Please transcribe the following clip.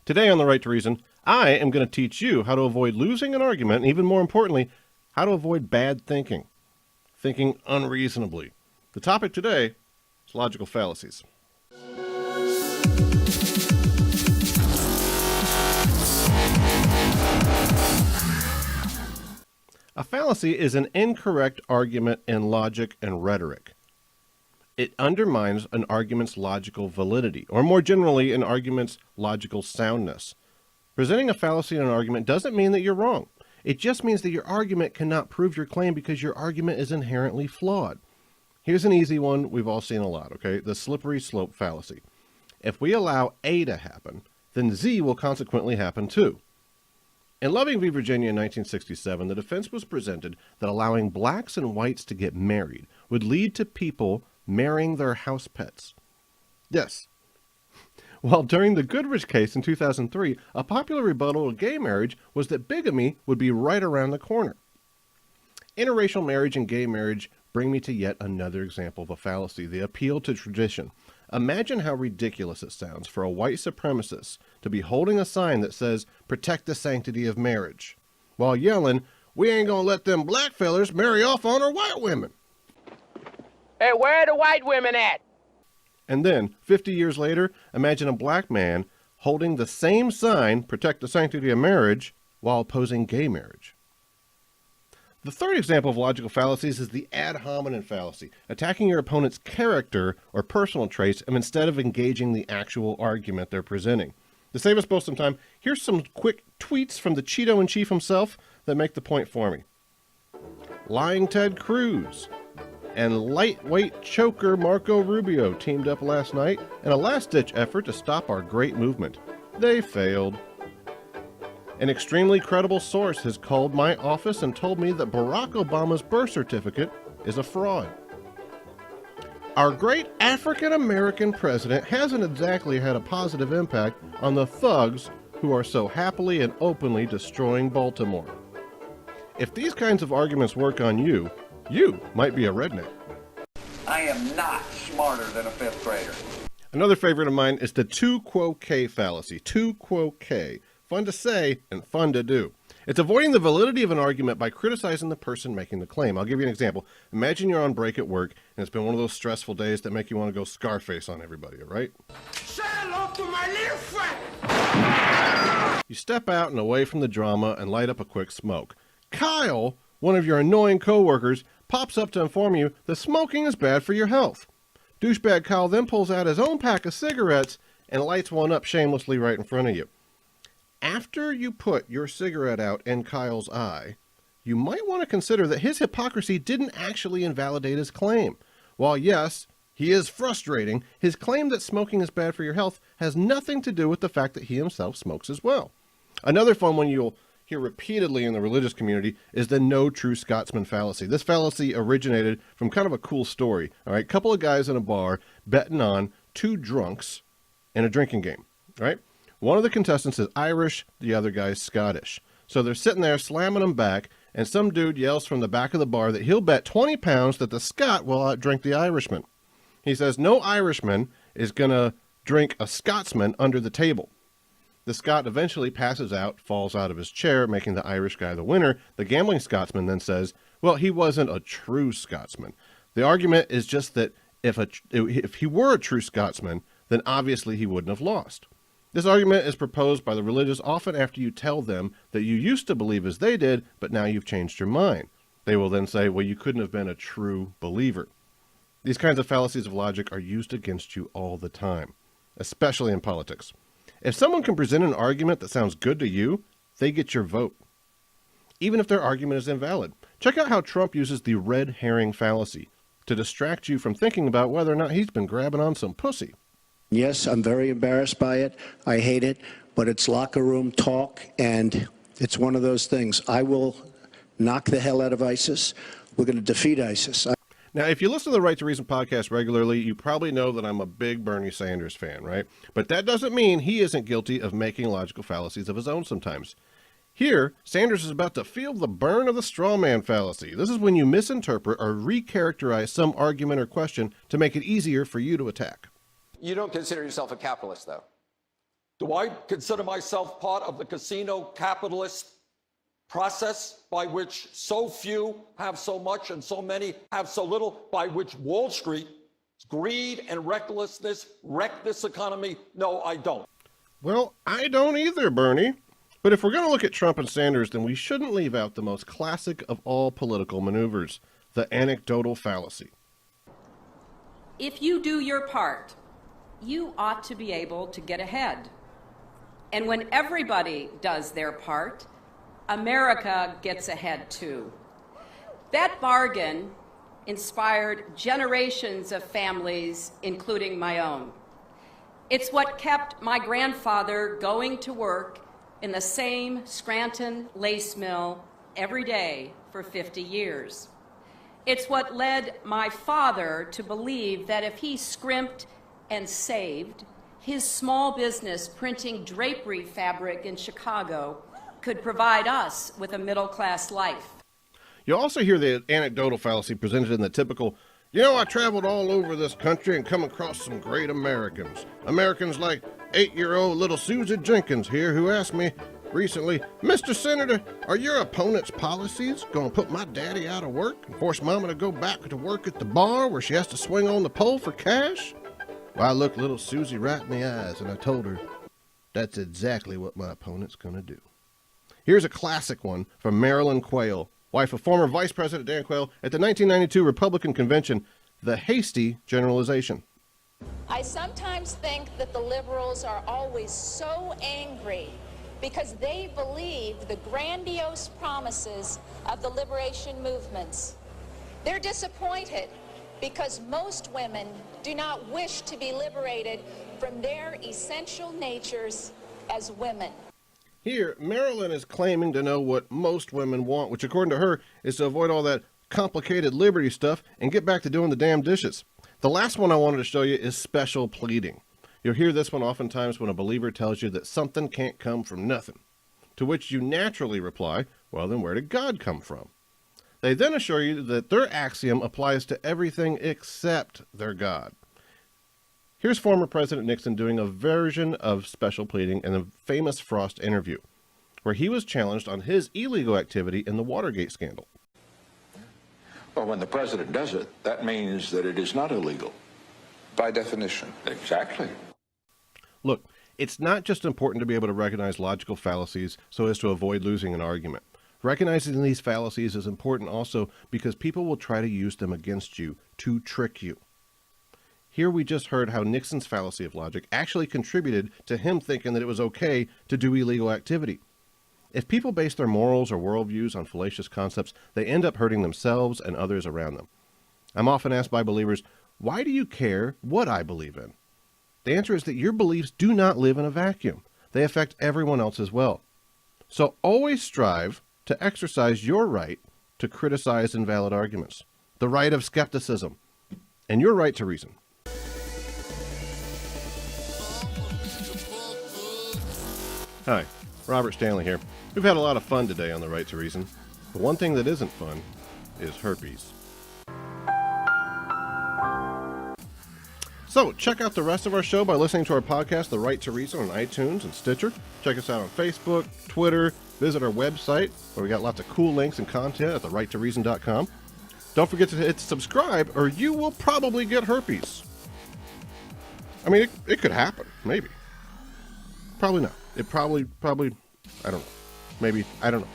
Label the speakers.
Speaker 1: Today on The Right to Reason, I am going to teach you how to avoid losing an argument, and even more importantly, how to avoid bad thinking unreasonably. The topic today is logical fallacies. A fallacy is an incorrect argument in logic and rhetoric. It undermines an argument's logical validity, or more generally, an argument's logical soundness. Presenting a fallacy in an argument doesn't mean that you're wrong. It just means that your argument cannot prove your claim because your argument is inherently flawed. Here's an easy one we've all seen a lot, okay? The slippery slope fallacy. If we allow A to happen, then Z will consequently happen too. In Loving v. Virginia in 1967, the defense was presented that allowing blacks and whites to get married would lead to people marrying their house pets. Yes. While during the Goodrich case in 2003, a popular rebuttal of gay marriage was that bigamy would be right around the corner. Interracial marriage and gay marriage bring me to yet another example of a fallacy, the appeal to tradition. Imagine how ridiculous it sounds for a white supremacist to be holding a sign that says, "Protect the sanctity of marriage," while yelling, "We ain't gonna let them black fellers marry off on our white women."
Speaker 2: Hey, where are the white women at?
Speaker 1: And then, 50 years later, imagine a black man holding the same sign, "Protect the sanctity of marriage," while opposing gay marriage. The third example of logical fallacies is the ad hominem fallacy, attacking your opponent's character or personal traits instead of engaging the actual argument they're presenting. To save us both some time, here's some quick tweets from the Cheeto-in-Chief himself that make the point for me. Lying Ted Cruz and lightweight choker Marco Rubio teamed up last night in a last-ditch effort to stop our great movement. They failed. An extremely credible source has called my office and told me that Barack Obama's birth certificate is a fraud. Our great African-American president hasn't exactly had a positive impact on the thugs who are so happily and openly destroying Baltimore. If these kinds of arguments work on you, you might be a redneck.
Speaker 3: I am not smarter than a fifth grader.
Speaker 1: Another favorite of mine is the tu quo que fallacy. Tu quo que. Fun to say and fun to do. It's avoiding the validity of an argument by criticizing the person making the claim. I'll give you an example. Imagine you're on break at work and it's been one of those stressful days that make you want to go Scarface on everybody, all right?
Speaker 2: Say hello to my little friend!
Speaker 1: You step out and away from the drama and light up a quick smoke. Kyle, one of your annoying coworkers, pops up to inform you that smoking is bad for your health. Douchebag Kyle then pulls out his own pack of cigarettes and lights one up shamelessly right in front of you. After you put your cigarette out in Kyle's eye, you might want to consider that his hypocrisy didn't actually invalidate his claim. While yes, he is frustrating, his claim that smoking is bad for your health has nothing to do with the fact that he himself smokes as well. Another fun one you'll hear repeatedly in the religious community is the no true Scotsman fallacy. This fallacy originated from kind of a cool story. All right, couple of guys in a bar betting on two drunks in a drinking game. All right, one of the contestants is Irish, the other guy's Scottish. So they're sitting there slamming them back, and some dude yells from the back of the bar that he'll bet 20 pounds that the Scot will outdrink the Irishman. He says no Irishman is going to drink a Scotsman under the table. The Scot eventually passes out, falls out of his chair, making the Irish guy the winner. The gambling Scotsman then says, well, he wasn't a true Scotsman. The argument is just that if he were a true Scotsman, then obviously he wouldn't have lost. This argument is proposed by the religious often after you tell them that you used to believe as they did, but now you've changed your mind. They will then say, well, you couldn't have been a true believer. These kinds of fallacies of logic are used against you all the time, especially in politics. If someone can present an argument that sounds good to you, they get your vote, even if their argument is invalid. Check out how Trump uses the red herring fallacy to distract you from thinking about whether or not he's been grabbing on some pussy.
Speaker 4: Yes, I'm very embarrassed by it. I hate it, but it's locker room talk, and it's one of those things. I will knock the hell out of ISIS. We're going to defeat ISIS.
Speaker 1: Now, if you listen to the Right to Reason podcast regularly, you probably know that I'm a big Bernie Sanders fan, right? But that doesn't mean he isn't guilty of making logical fallacies of his own sometimes. Here, Sanders is about to feel the burn of the straw man fallacy. This is when you misinterpret or recharacterize some argument or question to make it easier for you to attack.
Speaker 5: You don't consider yourself a capitalist, though? Do I consider myself part of the casino capitalist process by which so few have so much and so many have so little, by which Wall Street, greed and recklessness wreck this economy? No, I don't.
Speaker 1: Well, I don't either, Bernie. But if we're going to look at Trump and Sanders, then we shouldn't leave out the most classic of all political maneuvers, the anecdotal fallacy.
Speaker 6: If you do your part, you ought to be able to get ahead. And when everybody does their part, America gets ahead too. That bargain inspired generations of families, including my own. It's what kept my grandfather going to work in the same Scranton lace mill every day for 50 years. It's what led my father to believe that if he scrimped and saved, his small business printing drapery fabric in Chicago could provide us with a middle-class life.
Speaker 1: You'll also hear the anecdotal fallacy presented in the typical, I traveled all over this country and come across some great Americans. Americans like 8-year-old little Susie Jenkins here, who asked me recently, Mr. Senator, are your opponent's policies going to put my daddy out of work and force Mama to go back to work at the bar where she has to swing on the pole for cash? Well, I looked little Susie right in the eyes and I told her, that's exactly what my opponent's going to do. Here's a classic one from Marilyn Quayle, wife of former Vice President Dan Quayle, at the 1992 Republican Convention, the hasty generalization.
Speaker 7: I sometimes think that the liberals are always so angry because they believe the grandiose promises of the liberation movements. They're disappointed because most women do not wish to be liberated from their essential natures as women.
Speaker 1: Here, Marilyn is claiming to know what most women want, which according to her is to avoid all that complicated liberty stuff and get back to doing the damn dishes. The last one I wanted to show you is special pleading. You'll hear this one oftentimes when a believer tells you that something can't come from nothing, to which you naturally reply, well, then where did God come from? They then assure you that their axiom applies to everything except their God. Here's former President Nixon doing a version of special pleading in a famous Frost interview, where he was challenged on his illegal activity in the Watergate scandal.
Speaker 8: Well, when the president does it, that means that it is not illegal. By definition. Exactly.
Speaker 1: Look, it's not just important to be able to recognize logical fallacies so as to avoid losing an argument. Recognizing these fallacies is important also because people will try to use them against you to trick you. Here we just heard how Nixon's fallacy of logic actually contributed to him thinking that it was okay to do illegal activity. If people base their morals or worldviews on fallacious concepts, they end up hurting themselves and others around them. I'm often asked by believers, why do you care what I believe in? The answer is that your beliefs do not live in a vacuum. They affect everyone else as well. So always strive to exercise your right to criticize invalid arguments, the right of skepticism, and your right to reason. Hi, Robert Stanley here. We've had a lot of fun today on The Right to Reason. The one thing that isn't fun is herpes. So check out the rest of our show by listening to our podcast, The Right to Reason, on iTunes and Stitcher. Check us out on Facebook, Twitter, visit our website where we got lots of cool links and content at therighttoreason.com. Don't forget to hit subscribe or you will probably get herpes. I mean, it could happen, maybe. Probably not. It probably, I don't know. Maybe, I don't know.